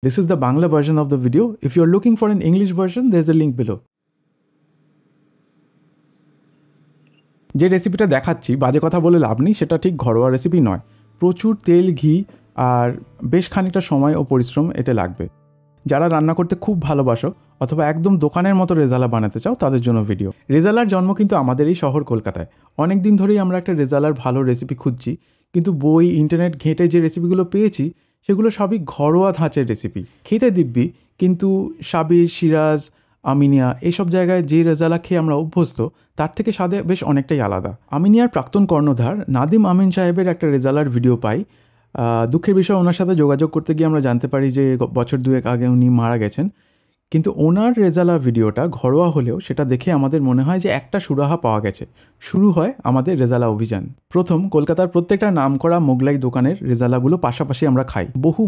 This is the Bangla version of the video. If you are looking for an English version, there is a link below. যে রেসিপিটা দেখাচ্ছি বাজে কথা বলে লাভ নেই, সেটা ঠিক ঘরোয়া রেসিপি নয়। প্রচুর তেল, ঘি আর বেশ খানিকটা সময় ও পরিশ্রম এতে লাগবে। যারা রান্না করতে খুব ভালোবাসো অথবা একদম দোকানের মতো রেজালা বানাতে চাও তাদের জন্য ভিডিও। রেজালার জন্ম কিন্তু আমাদের এই শহর কলকাতায়। অনেক দিন ধরেই আমরা একটা রেজালার ভালো রেসিপি খুঁজছি, কিন্তু বই, ইন্টারনেট ঘেঁটে যে রেসিপিগুলো পেয়েছি সেগুলো সবই ঘরোয়া ধাঁচের রেসিপি। খেতে দিব্যি, কিন্তু সাবির, সিরাজ, আমিনিয়া এইসব জায়গায় যে রেজালা খেয়ে আমরা অভ্যস্ত তার থেকে স্বাদে বেশ অনেকটাই আলাদা। আমিনিয়ার প্রাক্তন কর্ণধার নাদিম আমিন সাহেবের একটা রেজালার ভিডিও পাই। দুঃখের বিষয়, ওনার সাথে যোগাযোগ করতে গিয়ে আমরা জানতে পারি যে বছর দুয়েক আগে উনি মারা গেছেন। কিন্তু ওনার রেজালা ভিডিওটা ঘরোয়া হলেও সেটা দেখে আমাদের মনে হয় যে একটা সুরাহা পাওয়া গেছে। শুরু হয় আমাদের রেজালা অভিযান। প্রথম, কলকাতার প্রত্যেকটা নামকরা মোগলাই দোকানের রেজালাগুলো পাশাপাশি আমরা খাই।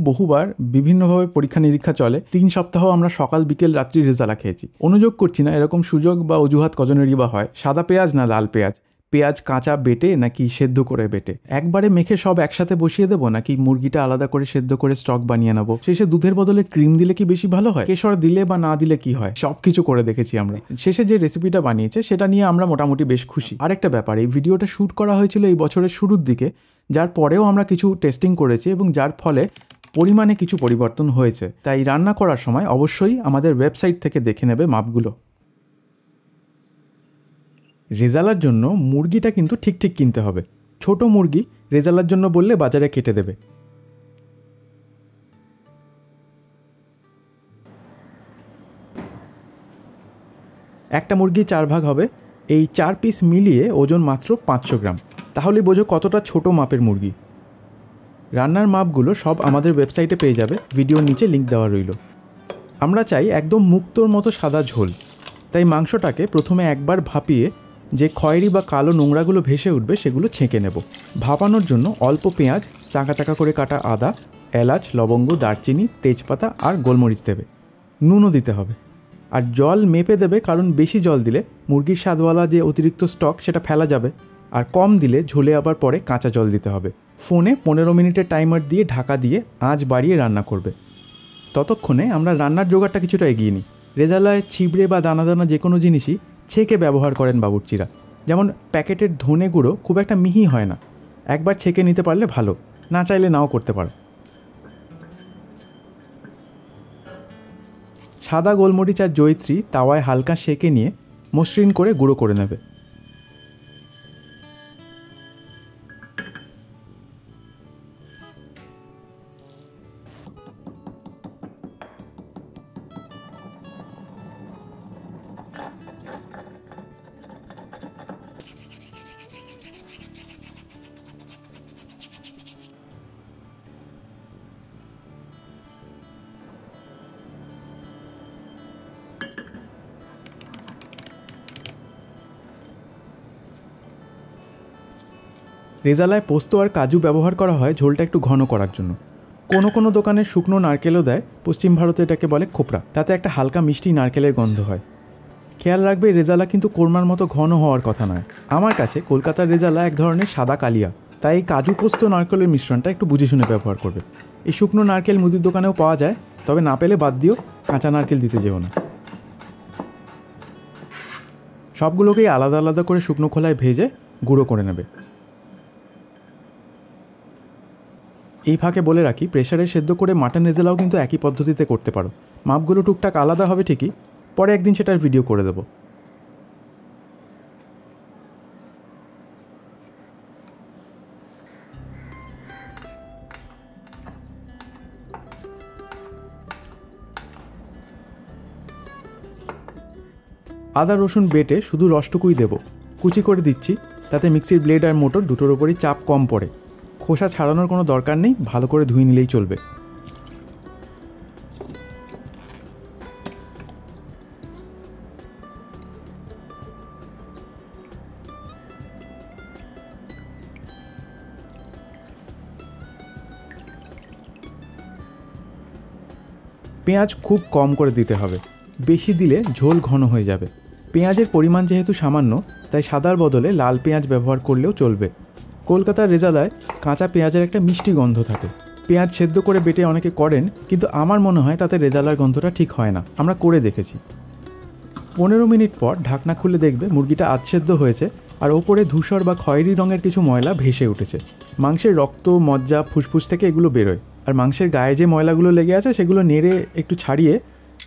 বহুবার বিভিন্নভাবে পরীক্ষা নিরীক্ষা চলে। 3 সপ্তাহ আমরা সকাল বিকেল রাত্রি রেজালা খেয়েছি। অনুযোগ করছি না, এরকম সুযোগ বা অজুহাত কজনেরই বা হয়। সাদা পেঁয়াজ না লাল পেঁয়াজ, পেঁয়াজ কাঁচা বেটে নাকি সেদ্ধ করে বেটে, একবারে মেখে সব একসাথে বসিয়ে দেবো নাকি মুরগিটা আলাদা করে সেদ্ধ করে স্টক বানিয়ে নেবো, শেষে দুধের বদলে ক্রিম দিলে কি বেশি ভালো হয়, কেশর দিলে বা না দিলে কি হয়, সব কিছু করে দেখেছি আমরা। শেষে যে রেসিপিটা বানিয়েছে সেটা নিয়ে আমরা মোটামুটি বেশ খুশি। আরেকটা ব্যাপার, এই ভিডিওটা শ্যুট করা হয়েছিল এই বছরের শুরুর দিকে, যার পরেও আমরা কিছু টেস্টিং করেছি এবং যার ফলে পরিমাণে কিছু পরিবর্তন হয়েছে। তাই রান্না করার সময় অবশ্যই আমাদের ওয়েবসাইট থেকে দেখে নেবে মাপগুলো। রেজালার জন্য মুরগিটা কিন্তু ঠিক কিনতে হবে। ছোট মুরগি রেজালার জন্য বললে বাজারে কেটে দেবে। একটা মুরগি 4 ভাগ হবে। এই 4 পিস মিলিয়ে ওজন মাত্র 500 গ্রাম। তাহলে বোঝো কতটা ছোট মাপের মুরগি। রান্নার মাপগুলো সব আমাদের ওয়েবসাইটে পেয়ে যাবে, ভিডিওর নিচে লিঙ্ক দেওয়া রইল। আমরা চাই একদম মুক্তোর মতো সাদা ঝোল, তাই মাংসটাকে প্রথমে একবার ভাপিয়ে যে খয়েরি বা কালো নোংরাগুলো ভেসে উঠবে সেগুলো ছেঁকে নেব। ভাপানোর জন্য অল্প পেঁয়াজ, চাকা চাকা করে কাটা আদা, এলাচ, লবঙ্গ, দারচিনি, তেজপাতা আর গোলমরিচ দেবে। নুনও দিতে হবে। আর জল মেপে দেবে, কারণ বেশি জল দিলে মুরগির স্বাদওয়ালা যে অতিরিক্ত স্টক সেটা ফেলা যাবে, আর কম দিলে ঝোলে আবার পরে কাঁচা জল দিতে হবে। ফোনে 15 মিনিটের টাইমার দিয়ে ঢাকা দিয়ে আঁচ বাড়িয়ে রান্না করবে। ততক্ষণে আমরা রান্নার জোগাড়টা কিছুটা এগিয়ে নিই। রেজালায় ছিবড়ে বা দানা দানা যে কোনো জিনিসই ছেঁকে ব্যবহার করেন বাবুর্চিরা। যেমন প্যাকেটের ধনে গুঁড়ো খুব একটা মিহি হয় না, একবার ছেঁকে নিতে পারলে ভালো, না চাইলে নাও করতে পারো। সাদা গোলমরিচ আর জয়িত্রী তাওয়ায় হালকা সেঁকে নিয়ে মসৃণ করে গুঁড়ো করে নেবে। রেজালায় পোস্ত আর কাজু ব্যবহার করা হয় ঝোলটা একটু ঘন করার জন্য। কোনো দোকানে শুকনো নারকেলও দেয়, পশ্চিম ভারতে এটাকে বলে খোপরা। তাতে একটা হালকা মিষ্টি নারকেলের গন্ধ হয়। খেয়াল রাখবে, রেজালা কিন্তু কোরমার মতো ঘন হওয়ার কথা নয়। আমার কাছে কলকাতার রেজালা এক ধরনের সাদা কালিয়া, তাই কাজু, পোস্ত, নারকেলের মিশ্রণটা একটু বুঝে শুনে ব্যবহার করবে। এই শুকনো নারকেল মুদির দোকানেও পাওয়া যায়, তবে না পেলে বাদ দিও, কাঁচা নারকেল দিতে যেও না। সবগুলোকেই আলাদা আলাদা করে শুকনো খোলায় ভেজে গুঁড়ো করে নেবে। এই ফাঁকে বলে রাখি, প্রেসারে সেদ্ধ করে মাটন রেজালাও কিন্তু একই পদ্ধতিতে করতে পারো। মাপগুলো টুকটাক আলাদা হবে ঠিকই, পরে একদিন সেটার ভিডিও করে দেব। আদা রসুন বেটে শুধু রসটুকুই দেব, কুচি করে দিচ্ছি, তাতে মিক্সির ব্লেড আর মোটর দুটোর ওপরই চাপ কম পড়ে। খোসা ছাড়ানোর কোনো দরকার নেই, ভালো করে ধুয়ে নিলেই চলবে। পেঁয়াজ খুব কম করে দিতে হবে, বেশি দিলে ঝোল ঘন হয়ে যাবে। পেঁয়াজের পরিমাণ যেহেতু সামান্য, তাই সাদার বদলে লাল পেঁয়াজ ব্যবহার করলেও চলবে। কলকাতার রেজালায় কাঁচা পেঁয়াজের একটা মিষ্টি গন্ধ থাকে, পেঁয়াজ সেদ্ধ করে বেটে অনেকে করেন, কিন্তু আমার মনে হয় তাতে রেজালার গন্ধটা ঠিক হয় না। আমরা করে দেখেছি। 15 মিনিট পর ঢাকনা খুলে দেখবে মুরগিটা আধসেদ্ধ হয়েছে আর ওপরে ধূসর বা খয়েরি রঙের কিছু ময়লা ভেসে উঠেছে। মাংসের রক্ত, মজ্জা, ফুসফুস থেকে এগুলো বেরোয়। আর মাংসের গায়ে যে ময়লাগুলো লেগে আছে সেগুলো নেড়ে একটু ছাড়িয়ে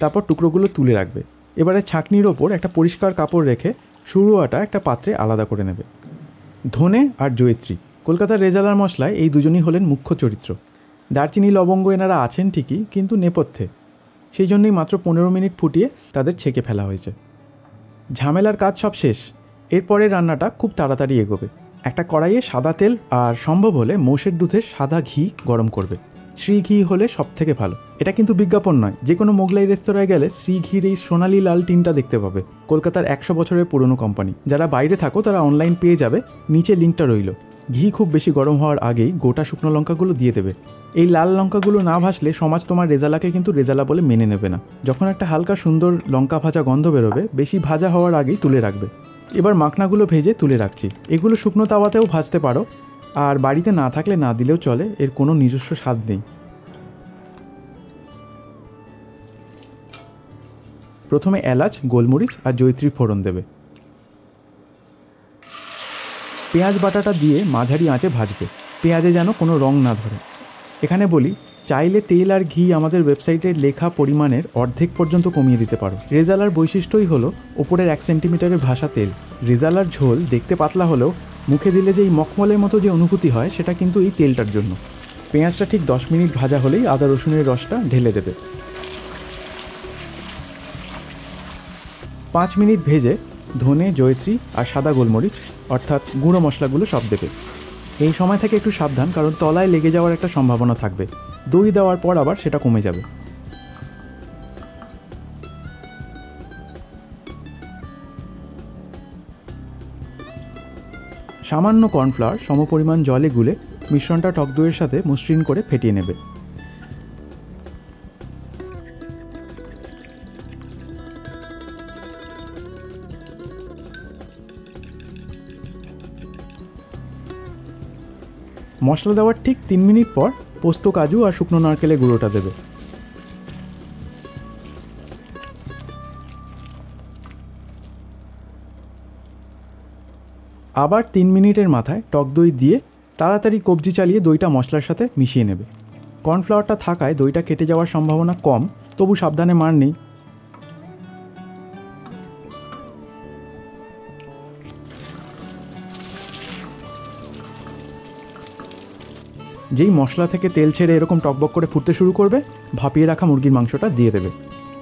তারপর টুকরোগুলো তুলে রাখবে। এবারে ছাঁকনির ওপর একটা পরিষ্কার কাপড় রেখে শুরুয়াটা একটা পাত্রে আলাদা করে নেবে। ধনে আর জয়িত্রী, কলকাতার রেজালার মশলায় এই দুজনই হলেন মুখ্য চরিত্র। দারচিনি, লবঙ্গ এনারা আছেন ঠিকই, কিন্তু নেপথ্যে। সেই জন্যই মাত্র 15 মিনিট ফুটিয়ে তাদের ছেঁকে ফেলা হয়েছে। ঝামেলার কাজ সব শেষ। এরপরে রান্নাটা খুব তাড়াতাড়ি এগোবে। একটা কড়াইয়ে সাদা তেল আর সম্ভব হলে মোষের দুধের সাদা ঘি গরম করবে। শ্রী ঘি হলে সব থেকে ভালো। এটা কিন্তু বিজ্ঞাপন নয়, যে কোনো মোগলাই রেস্তোরাঁয় গেলে শ্রী ঘির এই সোনালি লাল টিনটা দেখতে পাবে। কলকাতার 100 বছরের পুরনো কোম্পানি। যারা বাইরে থাকো তারা অনলাইন পেয়ে যাবে, নিচে লিঙ্কটা রইল। ঘি খুব বেশি গরম হওয়ার আগেই গোটা শুকনো লঙ্কাগুলো দিয়ে দেবে। এই লাল লঙ্কাগুলো না ভাসলে সমাজ তোমার রেজালাকে কিন্তু রেজালা বলে মেনে নেবে না। যখন একটা হালকা সুন্দর লঙ্কা ভাজা গন্ধ বেরোবে, বেশি ভাজা হওয়ার আগেই তুলে রাখবে। এবার মাখনাগুলো ভেজে তুলে রাখছি। এগুলো শুকনো তাওয়াতেও ভাজতে পারো, আর বাড়িতে না থাকলে না দিলেও চলে, এর কোনো নিজস্ব স্বাদ নেই। প্রথমে এলাচ, গোলমরিচ আর জয়িত্রী ফোড়ন দেবে। পেঁয়াজ বাটাটা দিয়ে মাঝারি আঁচে ভাজবে, পেঁয়াজে যেন কোনো রং না ধরে। এখানে বলি, চাইলে তেল আর ঘি আমাদের ওয়েবসাইটের লেখা পরিমাণের অর্ধেক পর্যন্ত কমিয়ে দিতে পারো। রেজালার বৈশিষ্ট্যই হলো ওপরের 1 সেন্টিমিটারের ভাসা তেল। রেজালার ঝোল দেখতে পাতলা হলেও মুখে দিলে যেই মখমলের মতো যে অনুভূতি হয়, সেটা কিন্তু এই তেলটার জন্য। পেঁয়াজটা ঠিক 10 মিনিট ভাজা হলেই আদা রসুনের রসটা ঢেলে দেবে। 5 মিনিট ভেজে ধনে, জয়িত্রী আর সাদা গোলমরিচ অর্থাৎ গুঁড়ো মশলাগুলো সব দেবে। এই সময় থেকে একটু সাবধান, কারণ তলায় লেগে যাওয়ার একটা সম্ভাবনা থাকবে। দই দেওয়ার পর আবার সেটা কমে যাবে। সামান্য কর্নফ্লাওয়ার সমপরিমাণ জলে গুলে মিশ্রণটা টক দইয়ের সাথে মসৃণ করে ফেটিয়ে নেবে। মশলা দেওয়ার ঠিক 3 মিনিট পর পোস্ত, কাজু আর শুকনো নারকেলের গুঁড়োটা দেবে। আবার 3 মিনিটের মাথায় টক দই দিয়ে তাড়াতাড়ি কবজি চালিয়ে দইটা মশলার সাথে মিশিয়ে নেবে। কর্নফ্লাওয়ারটা থাকায় দইটা কেটে যাওয়ার সম্ভাবনা কম, তবু সাবধানে মার নেই। যেই মশলা থেকে তেল ছেড়ে এরকম টকবক করে ফুটতে শুরু করবে, ভাপিয়ে রাখা মুরগির মাংসটা দিয়ে দেবে।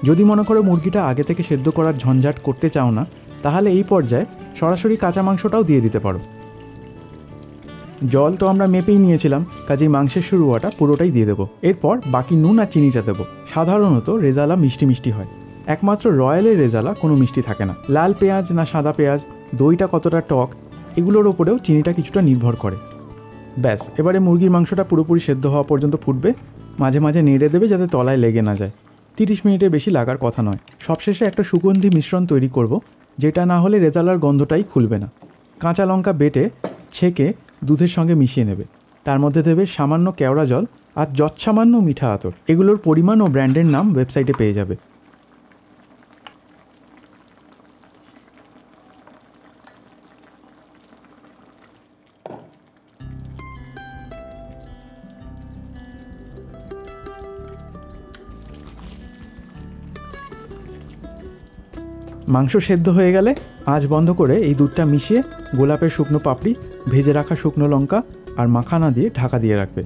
যদি মনে করো মুরগিটা আগে থেকে সেদ্ধ করার ঝঞ্ঝাট করতে চাও না, তাহলে এই পর্যায়ে সরাসরি কাঁচা মাংসটাও দিয়ে দিতে পারো। জল তো আমরা মেপেই নিয়েছিলাম, কাজেই মাংসের শুরুয়াটা পুরোটাই দিয়ে দেবো। এরপর বাকি নুন আর চিনিটা দেবো। সাধারণত রেজালা মিষ্টি মিষ্টি হয়, একমাত্র রয়্যালের রেজালা কোনো মিষ্টি থাকে না। লাল পেঁয়াজ না সাদা পেঁয়াজ, দইটা কতটা টক, এগুলোর ওপরেও চিনিটা কিছুটা নির্ভর করে। ব্যাস, এবারে মুরগির মাংসটা পুরোপুরি সেদ্ধ হওয়া পর্যন্ত ফুটবে। মাঝে মাঝে নেড়ে দেবে যাতে তলায় লেগে না যায়। 30 মিনিটের বেশি লাগার কথা নয়। সবশেষে একটা সুগন্ধি মিশ্রণ তৈরি করব, যেটা না হলে রেজালার গন্ধটাই খুলবে না। কাঁচা লঙ্কা বেটে ছেঁকে দুধের সঙ্গে মিশিয়ে নেবে। তার মধ্যে দেবে সামান্য কেওড়া জল আর যৎসামান্য মিঠা আতর। এগুলোর পরিমাণ ও ব্র্যান্ডের নাম ওয়েবসাইটে পেয়ে যাবে। মাংস সেদ্ধ হয়ে গেলে আঁচ বন্ধ করে এই দুধটা মিশিয়ে গোলাপের শুকনো পাপড়ি, ভেজে রাখা শুকনো লঙ্কা আর মাখানা দিয়ে ঢাকা দিয়ে রাখবে।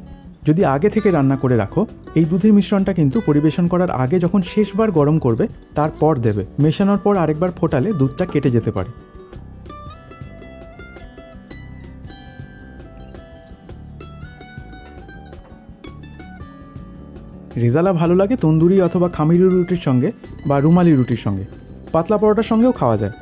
যদি আগে থেকে রান্না করে রাখো, এই দুধের মিশ্রণটা কিন্তু পরিবেশন করার আগে যখন শেষবার গরম করবে তারপর দেবে। মেশানোর পর আরেকবার ফোটালে দুধটা কেটে যেতে পারে। রেজালা ভালো লাগে তন্দুরি অথবা খামিরি রুটির সঙ্গে বা রুমালি রুটির সঙ্গে, পাতলা পরোটার সঙ্গেও খাওয়া যায়।